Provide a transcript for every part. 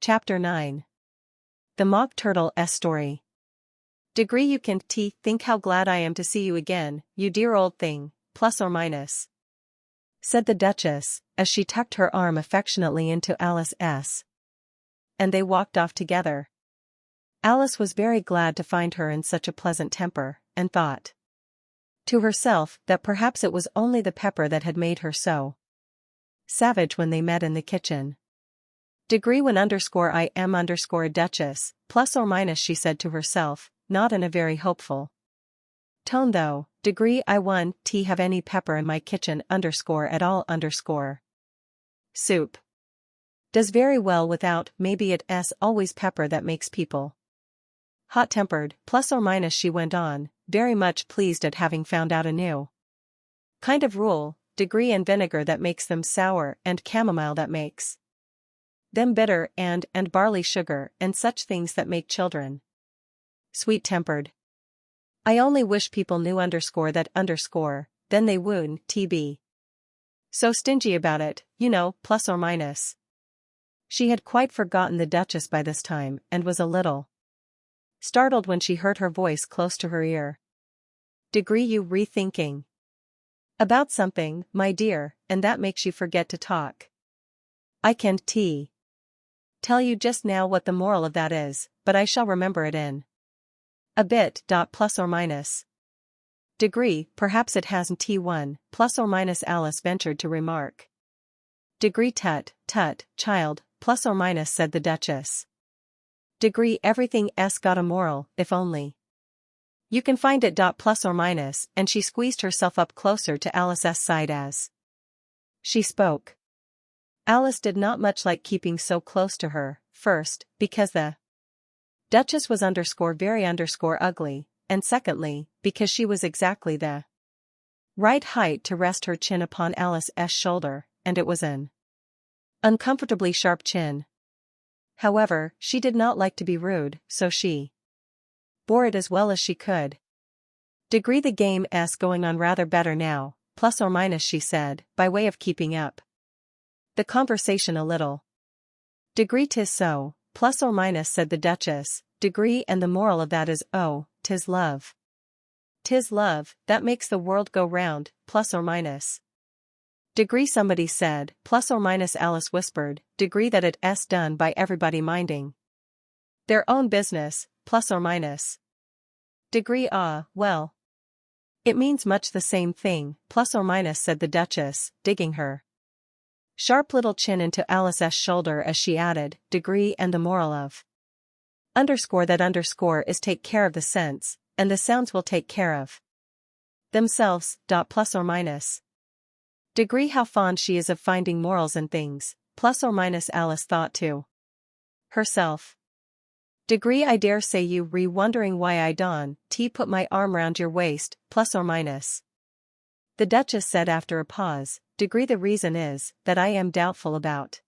Chapter 9. The Mock Turtle's Story. Degree you can't think how glad I am to see you again, you dear old thing, plus or minus, said the Duchess, as she tucked her arm affectionately into Alice's. And they walked off together. Alice was very glad to find her in such a pleasant temper, and thought to herself that perhaps it was only the pepper that had made her so savage when they met in the kitchen. Degree when I am a Duchess, plus or minus, she said to herself, not in a very hopeful tone though. Degree I have any pepper in my kitchen at all soup does very well without, maybe it's always pepper that makes people hot-tempered, plus or minus, she went on, very much pleased at having found out a new kind of rule. Degree and vinegar that makes them sour, and chamomile that makes them bitter, and barley sugar and such things that make children sweet-tempered. I only wish people knew that then they wouldn't be so stingy about it, you know, plus or minus. She had quite forgotten the Duchess by this time and was a little startled when she heard her voice close to her ear. Degree you rethinking about something, my dear, and that makes you forget to talk. I can't tell you just now what the moral of that is, but I shall remember it in a bit. Plus or minus. Degree, perhaps it hasn't one, plus or minus, Alice ventured to remark. Degree tut, child, plus or minus, said the Duchess. Degree everything's got a moral, if only you can find it. Plus or minus, and she squeezed herself up closer to Alice's side as she spoke. Alice did not much like keeping so close to her, first, because the Duchess was very ugly, and secondly, because she was exactly the right height to rest her chin upon Alice's shoulder, and it was an uncomfortably sharp chin. However, she did not like to be rude, so she bore it as well as she could. Degree the game's going on rather better now, plus or minus, she said, by way of keeping up the conversation a little. Degree 'tis so, plus or minus, said the Duchess. Degree and the moral of that is, oh, 'tis love. 'Tis love that makes the world go round, plus or minus. Degree somebody said, plus or minus, Alice whispered. Degree that it's done by everybody minding their own business, plus or minus. Degree well, it means much the same thing, plus or minus, said the Duchess, digging her sharp little chin into Alice's shoulder as she added, degree and the moral of that is take care of the sense, and the sounds will take care of themselves. Plus or minus. Degree how fond she is of finding morals in things, plus or minus, Alice thought to herself. Degree I dare say you wondering why I put my arm round your waist, plus or minus. The Duchess said after a pause, degree the reason is, that I am doubtful about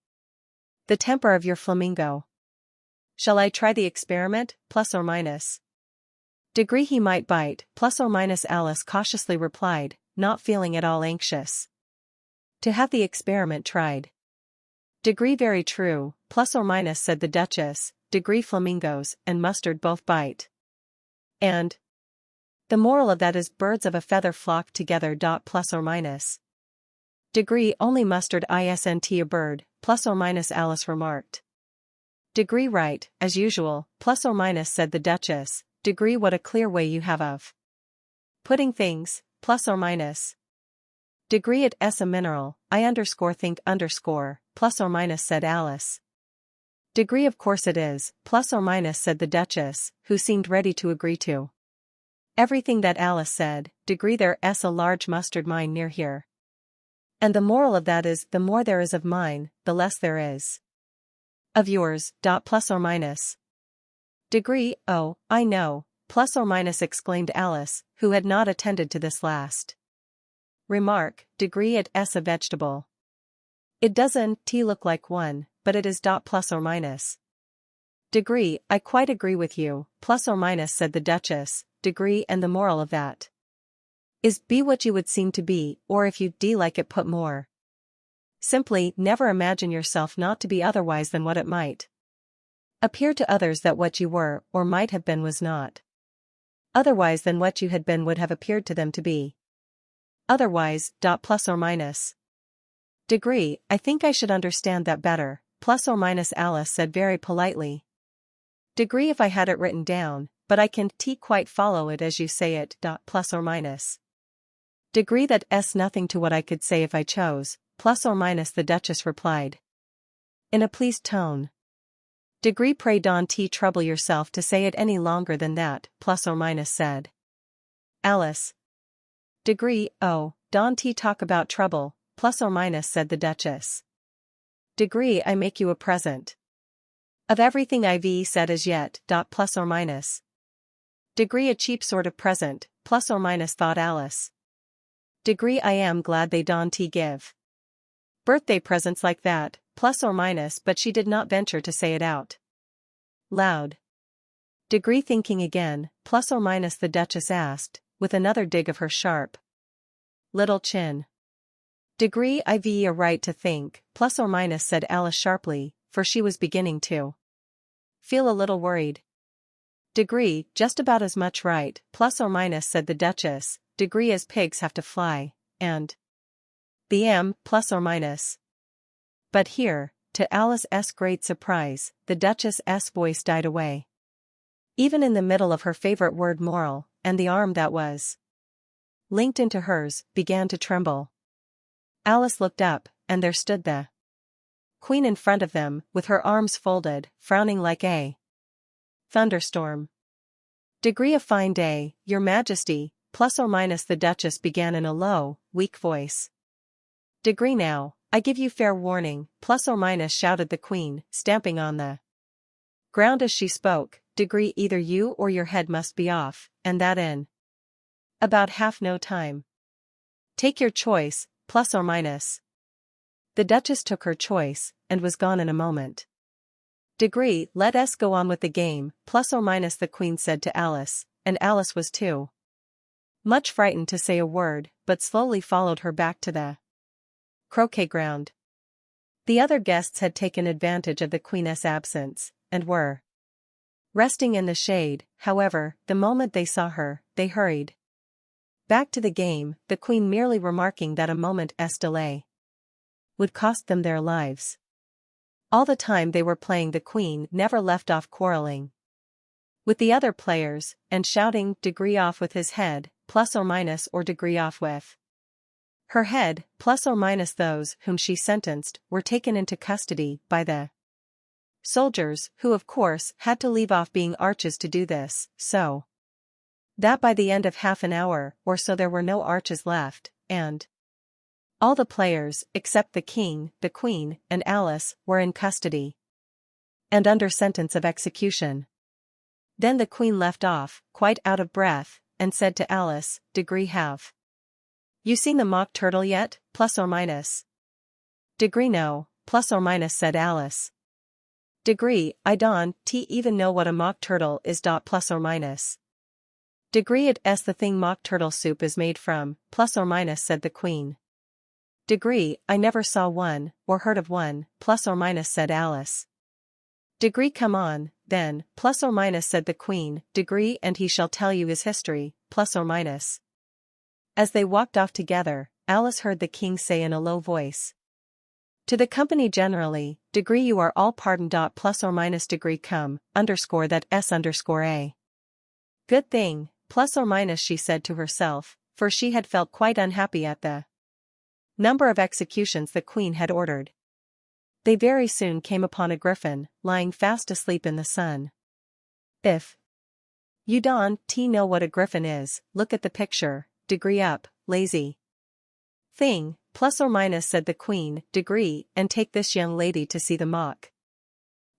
the temper of your flamingo. Shall I try the experiment, plus or minus? Degree he might bite, plus or minus, Alice cautiously replied, not feeling at all anxious to have the experiment tried. Degree very true, plus or minus, said the Duchess. Degree flamingos and mustard both bite. And the moral of that is birds of a feather flock together. Plus or minus. Degree only mustard isn't a bird, plus or minus, Alice remarked. Degree right, as usual, plus or minus, said the Duchess. Degree what a clear way you have of putting things, plus or minus. Degree it's a mineral, I think plus or minus, said Alice. Degree of course it is, plus or minus, said the Duchess, who seemed ready to agree to everything that Alice said. Degree there's a large mustard mine near here. And the moral of that is, the more there is of mine, the less there is of yours. Plus or minus. Degree, oh, I know, plus or minus, exclaimed Alice, who had not attended to this last remark. Degree it's a vegetable. It doesn't look like one, but it is. Plus or minus. Degree, I quite agree with you, plus or minus, said the Duchess. Degree and the moral of that is, be what you would seem to be, or if you like it put more simply, never imagine yourself not to be otherwise than what it might Appear to others that what you were or might have been was not otherwise than what you had been would have appeared to them to be. Otherwise. Plus or minus. Degree, I think I should understand that better, plus or minus, Alice said very politely. Degree, if I had it written down, but I can't quite follow it as you say it. Plus or minus. Degree, that's nothing to what I could say if I chose, plus or minus, the Duchess replied. In a pleased tone. Degree, pray don't trouble yourself to say it any longer than that, plus or minus said. Alice. Degree, oh, don't talk about trouble, plus or minus said the Duchess. Degree, I make you a present. Of everything I've said as yet. Plus or minus. Degree, a cheap sort of present, plus or minus, thought Alice. Degree, I am glad they don't give birthday presents like that, plus or minus, but she did not venture to say it out loud. Degree, thinking again, plus or minus, the Duchess asked, with another dig of her sharp little chin. Degree, I've a right to think, plus or minus, said Alice sharply, for she was beginning to feel a little worried. Degree, just about as much right, plus or minus, said the Duchess. Degree, as pigs have to fly, and bm, plus or minus. But here, to Alice's great surprise, the Duchess's voice died away. Even in the middle of her favorite word moral, and the arm that was linked into hers began to tremble. Alice looked up, and there stood the Queen in front of them, with her arms folded, frowning like a thunderstorm. Degree, a fine day, Your Majesty, plus or minus, the Duchess began in a low, weak voice. Degree, now, I give you fair warning, plus or minus, shouted the Queen, stamping on the ground as she spoke. Degree, either you or your head must be off, and that in about half no time. Take your choice, plus or minus. The Duchess took her choice, and was gone in a moment. Degree, let us go on with the game, plus or minus, the Queen said to Alice, and Alice was too much frightened to say a word, but slowly followed her back to the croquet ground. The other guests had taken advantage of the Queen's absence, and were resting in the shade. However, the moment they saw her, they hurried back to the game, the Queen merely remarking that a moment's delay would cost them their lives. All the time they were playing, the Queen never left off quarreling with the other players, and shouting, Degree off with his head, plus or minus, or Degree off with her head, plus or minus. Those whom she sentenced were taken into custody by the soldiers, who of course had to leave off being arches to do this, so that by the end of half an hour or so there were no arches left, and all the players, except the King, the Queen, and Alice, were in custody and under sentence of execution. Then the Queen left off, quite out of breath, and said to Alice, Degree, have you seen the Mock Turtle yet, plus or minus? Degree, no, plus or minus, said Alice. Degree, I don't even know what a Mock Turtle is. Plus or minus. Degree, it's the thing Mock Turtle soup is made from, plus or minus, said the Queen. Degree, I never saw one, or heard of one, plus or minus, said Alice. Degree, come on, then, plus or minus, said the Queen. Degree, and he shall tell you his history, plus or minus. As they walked off together, Alice heard the King say in a low voice to the company generally, Degree, you are all pardoned. Plus or minus. Degree, come, underscore that s underscore a. Good thing, plus or minus, she said to herself, for she had felt quite unhappy at the number of executions the Queen had ordered. They very soon came upon a griffin, lying fast asleep in the sun. If you don't know what a griffin is, look at the picture. Degree up, lazy thing, plus or minus, said the Queen. Degree, and take this young lady to see the Mock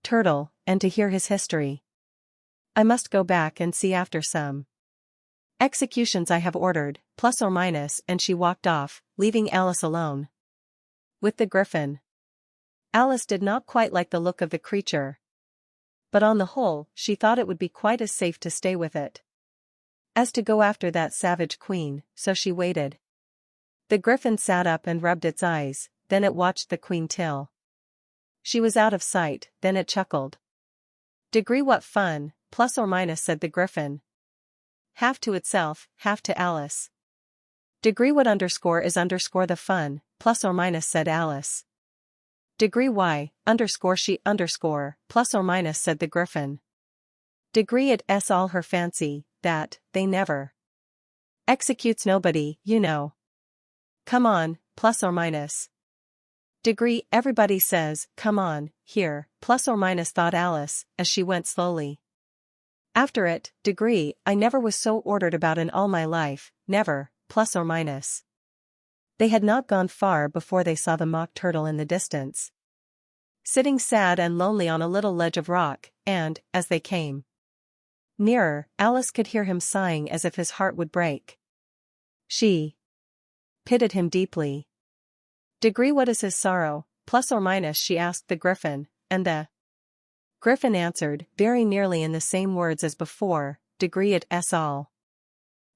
Turtle, and to hear his history. I must go back and see after some executions I have ordered, plus or minus, and she walked off, leaving Alice alone with the griffin. Alice did not quite like the look of the creature, but on the whole, she thought it would be quite as safe to stay with it as to go after that savage Queen, so she waited. The griffin sat up and rubbed its eyes, then it watched the Queen till she was out of sight, then it chuckled. Degree what fun, plus or minus said the Griffin. Half to itself, half to Alice. Degree what underscore is underscore the fun, plus or minus said Alice. Degree why, underscore she underscore, plus or minus said the Griffin. Degree it's all her fancy, that, they never executes nobody, you know. Come on, plus or minus. Degree everybody says, come on, here, plus or minus thought Alice, as she went slowly. After it, degree, I never was so ordered about in all my life, never, plus or minus. They had not gone far before they saw the Mock Turtle in the distance, sitting sad and lonely on a little ledge of rock, and, as they came nearer, Alice could hear him sighing as if his heart would break. She pitied him deeply. Degree what is his sorrow, plus or minus she asked the Griffin, and the Griffin answered, very nearly in the same words as before, degree it's all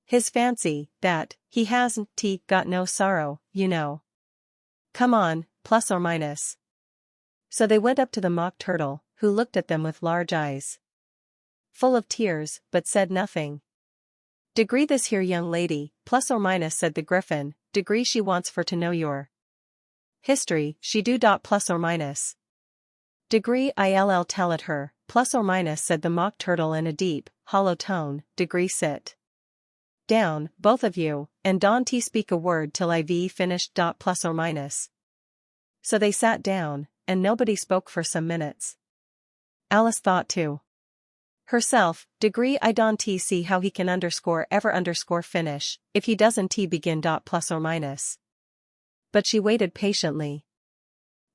his fancy, that, he hasn't got no sorrow, you know. Come on, plus or minus. So they went up to the Mock Turtle, who looked at them with large eyes full of tears, but said nothing. Degree this here young lady, plus or minus said the Griffin, degree she wants for to know your history, she do plus or minus. Degree I'll tell it her, plus or minus said the Mock Turtle in a deep, hollow tone, degree sit down, both of you, and don't speak a word till I've finished plus or minus. So they sat down, and nobody spoke for some minutes. Alice thought to herself, degree I don't see how he can underscore ever underscore finish, if he doesn't begin plus or minus. But she waited patiently.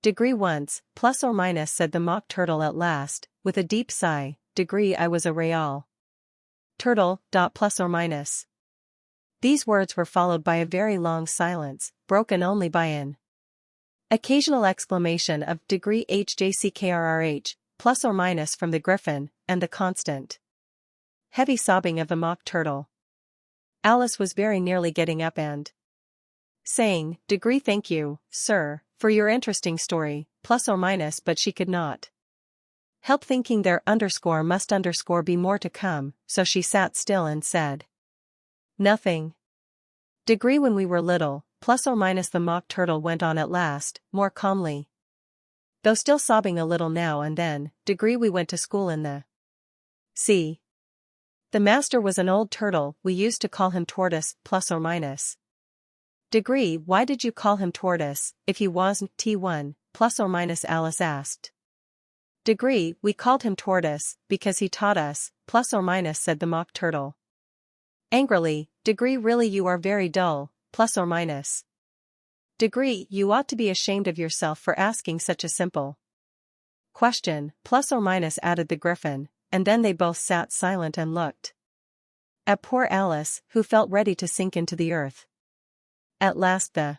Degree once, plus or minus said the Mock Turtle at last, with a deep sigh, degree I was a real turtle, plus or minus. These words were followed by a very long silence, broken only by an occasional exclamation of degree hjckrrh, plus or minus from the Griffin, and the constant heavy sobbing of the Mock Turtle. Alice was very nearly getting up and saying, degree thank you, sir, for your interesting story, plus or minus, but she could not help thinking there underscore must underscore be more to come, so she sat still and said nothing. Degree when we were little, plus or minus the Mock Turtle went on at last, more calmly, though still sobbing a little now and then, degree we went to school in the sea. The master was an old turtle, we used to call him Tortoise, plus or minus. Degree why did you call him Tortoise, if he wasn't T1, plus or minus Alice asked. Degree we called him Tortoise, because he taught us, plus or minus said the Mock Turtle. Angrily, degree really you are very dull, plus or minus. Degree you ought to be ashamed of yourself for asking such a simple question, plus or minus added the Griffin, and then they both sat silent and looked at poor Alice, who felt ready to sink into the earth. At last the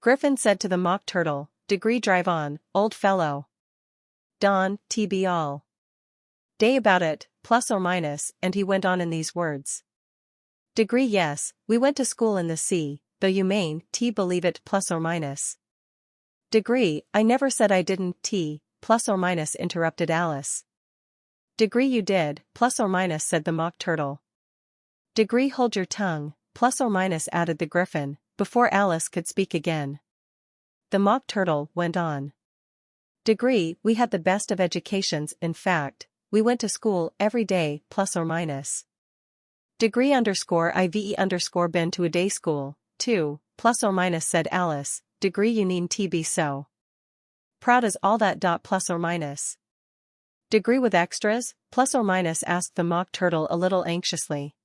Griffin said to the Mock Turtle, degree drive on, old fellow. Don, be all day about it, plus or minus, and he went on in these words. Degree yes, we went to school in the sea, though you mayn't believe it, plus or minus. Degree I never said I didn't plus or minus interrupted Alice. Degree you did, plus or minus said the Mock Turtle. Degree hold your tongue, plus or minus added the Griffin, before Alice could speak again. The Mock Turtle went on. Degree we had the best of educations, in fact, we went to school every day, plus or minus. Degree underscore I've underscore been to a day school, too, plus or minus said Alice, degree you needn't be so proud as all that plus or minus. Degree with extras, plus or minus asked the Mock Turtle a little anxiously.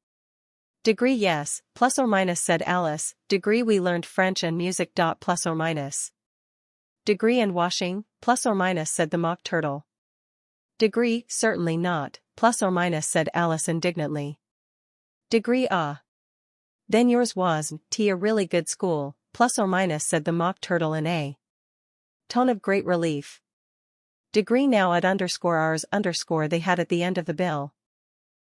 Degree yes, plus or minus said Alice, degree we learned French and music plus or minus. Degree and washing, plus or minus said the Mock Turtle. Degree certainly not, plus or minus said Alice indignantly. Degree then yours wasn't a really good school, plus or minus said the Mock Turtle in a tone of great relief. Degree now at underscore ours underscore they had at the end of the bill.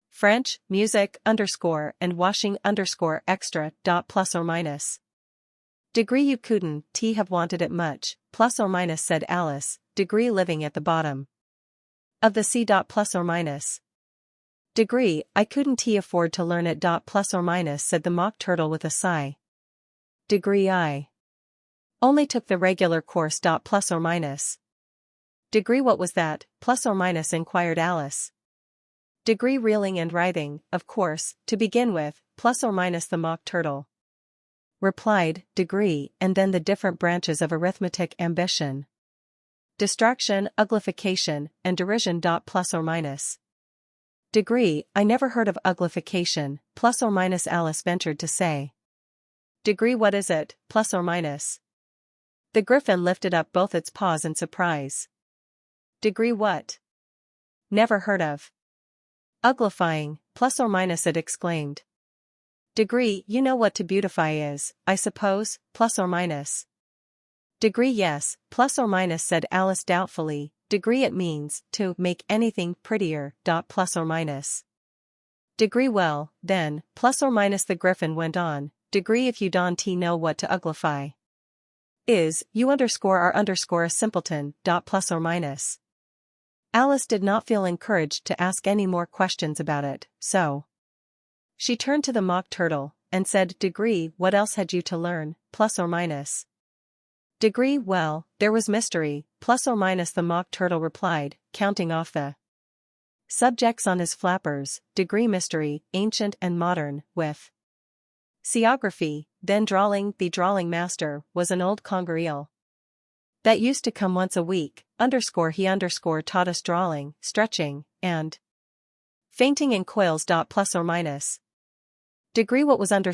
French, music, underscore, and washing underscore extra plus or minus. Degree you couldn't have wanted it much, plus or minus said Alice, degree living at the bottom Of the C. Plus or minus. Degree, I couldn't afford to learn it. Plus or minus, said the Mock Turtle with a sigh. Degree, I only took the regular course. Plus or minus. Degree, what was that, plus or minus, inquired Alice. Degree, reeling and writhing, of course, to begin with, plus or minus, the Mock Turtle replied. Degree, and then the different branches of arithmetic: ambition, distraction, uglification, and derision. Plus or minus. Degree, I never heard of uglification, plus or minus, Alice ventured to say. Degree, what is it, plus or minus? The Griffin lifted up both its paws in surprise. Degree, what? Never heard of. Uglifying, plus or minus, it exclaimed. Degree, you know what to beautify is, I suppose, plus or minus. Degree, yes, plus or minus, said Alice doubtfully. Degree, it means to make anything prettier. Plus or minus. Degree, well, then, plus or minus, the Griffin went on. Degree, if you don't know what to uglify is, you are a simpleton. Plus or minus. Alice did not feel encouraged to ask any more questions about it, so she turned to the Mock Turtle and said, Degree, what else had you to learn, plus or minus? Degree, well, there was mystery, plus or minus, the Mock Turtle replied, counting off the subjects on his flappers. Degree, mystery, ancient and modern, with seography, then drawling. The drawling master was an old conger eel that used to come once a week, he taught us drawing, stretching, and fainting in coils. Plus or minus. Degree, what was that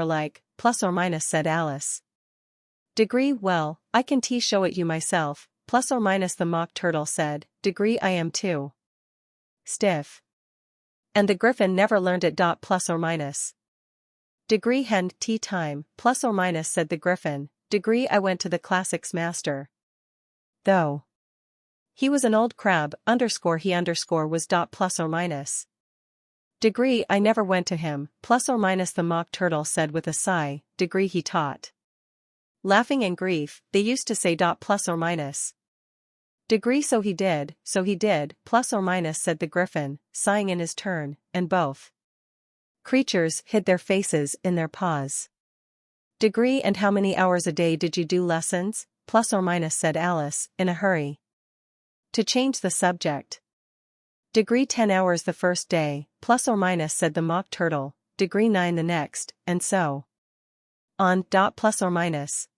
like, plus or minus, said Alice. Degree, well, I can show it you myself, plus or minus, the Mock Turtle said. Degree, I am too stiff. And the Griffin never learned it. Plus or minus. Degree, hand tea time, plus or minus, said the Griffin. Degree, I went to the classics master, though he was an old crab, he was. Plus or minus. Degree, I never went to him, plus or minus, the Mock Turtle said with a sigh. Degree, he taught. Laughing in grief, they used to say. Plus or minus. Degree, so he did, plus or minus, said the Griffin, sighing in his turn, and both creatures hid their faces in their paws. Degree, and how many hours a day did you do lessons, plus or minus, said Alice, in a hurry to change the subject. Degree, 10 hours the first day, plus or minus, said the Mock Turtle. Degree, 9 the next, and so on. Plus or minus.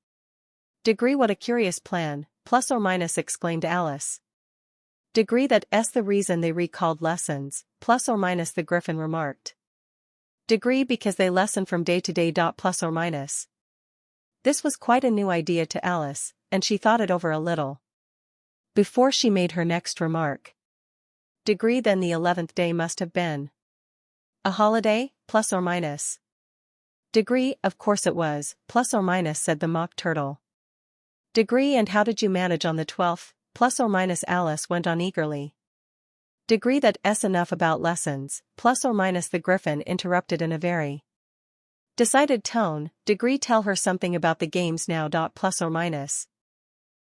Degree, what a curious plan, plus or minus, exclaimed Alice. Degree, that's the reason they recalled lessons, plus or minus, the Griffin remarked. Degree, because they lesson from day to day. Plus or minus. This was quite a new idea to Alice, and she thought it over a little before she made her next remark. Degree, then the 11th day must have been a holiday, plus or minus. Degree, of course it was, plus or minus, said the Mock Turtle. Degree, and how did you manage on the 12th, plus or minus, Alice went on eagerly. Degree, that's enough about lessons, plus or minus, the Griffin interrupted in a very decided tone. Degree, tell her something about the games now. Plus or minus.